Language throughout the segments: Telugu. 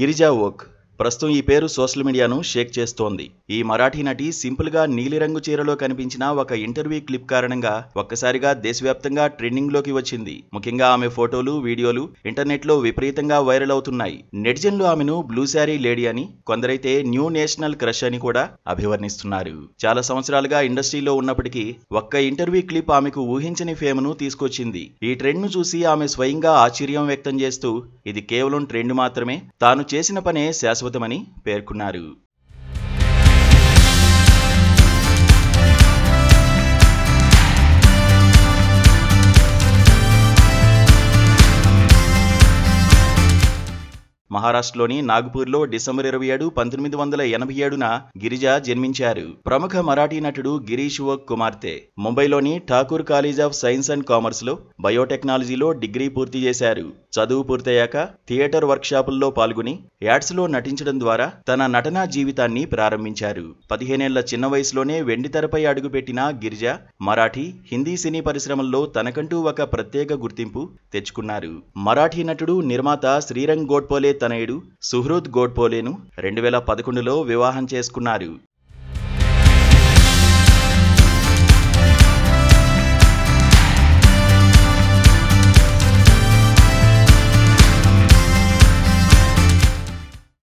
గిరిజా ఓక్ ప్రస్తుతం ఈ పేరు సోషల్ మీడియాను షేక్ చేస్తోంది. ఈ మరాఠీ నటి సింపుల్ గా నీలిరంగు చీరలో కనిపించిన ఒక ఇంటర్వ్యూ క్లిప్ కారణంగా ఒక్కసారిగా దేశవ్యాప్తంగా ట్రెండింగ్ లోకి వచ్చింది. ముఖ్యంగా ఆమె ఫోటోలు, వీడియోలు ఇంటర్నెట్ లో విపరీతంగా వైరల్ అవుతున్నాయి. నెటిజన్లు ఆమెను బ్లూ శారీ లేడీ అని, కొందరైతే న్యూ నేషనల్ క్రష్ అని కూడా అభివర్ణిస్తున్నారు. చాలా సంవత్సరాలుగా ఇండస్ట్రీలో ఉన్నప్పటికీ ఒక్క ఇంటర్వ్యూ క్లిప్ ఆమెకు ఊహించని ఫేమ్ను తీసుకొచ్చింది. ఈ ట్రెండ్ ను చూసి ఆమె స్వయంగా ఆశ్చర్యం వ్యక్తం చేస్తూ ఇది కేవలం ట్రెండ్ మాత్రమే, తాను చేసిన పనే శాశ్వతమని పేర్కొన్నారు. మహారాష్ట్రలోని నాగపూర్లో డిసెంబర్ 27, 1987న గిరిజ జన్మించారు. ప్రముఖ మరాఠీ నటుడు గిరీష్ ఓక్ కుమార్తె. ముంబైలోని Thakur college of science and commerce లో బయోటెక్నాలజీలో డిగ్రీ పూర్తి చేశారు. చదువు పూర్తయ్యాక థియేటర్ వర్క్ షాపుల్లో పాల్గొని యాడ్స్ లో నటించడం ద్వారా తన నటనా జీవితాన్ని ప్రారంభించారు. 15 ఏళ్ల చిన్న వయసులోనే వెండితెరపై అడుగుపెట్టిన గిరిజ మరాఠీ, హిందీ సినీ పరిశ్రమల్లో తనకంటూ ఒక ప్రత్యేక గుర్తింపు తెచ్చుకున్నారు. మరాఠీ నటుడు, నిర్మాత శ్రీరంగ్ గోడ్పోలే తనయుడు సుహృద్ గోడ్పోలేను 2011లో వివాహం చేసుకున్నారు.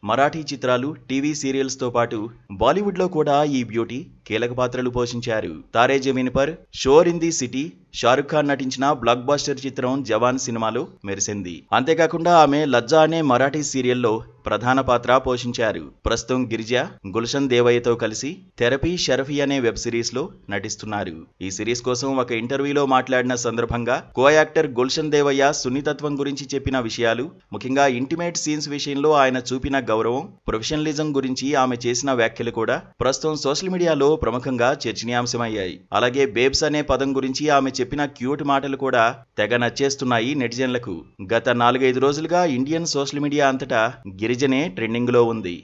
మరాఠీ చిత్రాలు, టీవీ సీరియల్స్ తో పాటు బాలీవుడ్ లో కూడా ఈ బ్యూటీ కీలక పాత్రలు పోషించారు. Taare Zameen Par, Shor in the City, Shahrukh Khan నటించిన బ్లాక్ బస్టర్ చిత్రం జవాన్ సినిమాలో మెరిసింది. అంతేకాకుండా ఆమె లజ్జా అనే మరాఠీ సీరియల్లో ప్రధాన పాత్ర పోషించారు. ప్రస్తుతం గిరిజ గుల్షన్ దేవయ్యతో కలిసి థెరపీ షరఫీ అనే వెబ్ సిరీస్ లో నటిస్తున్నారు. ఈ సిరీస్ కోసం ఒక ఇంటర్వ్యూలో మాట్లాడిన సందర్భంగా కో యాక్టర్ గుల్షన్ దేవయ్య సున్నితత్వం గురించి చెప్పిన విషయాలు, ముఖ్యంగా ఇంటిమేట్ సీన్స్ విషయంలో ఆయన చూపిన గౌరవం, ప్రొఫెషనలిజం గురించి ఆమె చేసిన వ్యాఖ్యలు కూడా ప్రస్తుతం సోషల్ మీడియాలో ప్రముఖంగా చర్చనీయాంశమయ్యాయి. అలాగే బేబ్స్ అనే పదం గురించి ఆమె చెప్పిన క్యూట్ మాటలు కూడా తెగ నచ్చేస్తున్నాయి నెటిజన్లకు. గత 4-5 రోజులుగా ఇండియన్ సోషల్ మీడియా అంతటా గిరిజనే ట్రెండింగ్ లో ఉంది.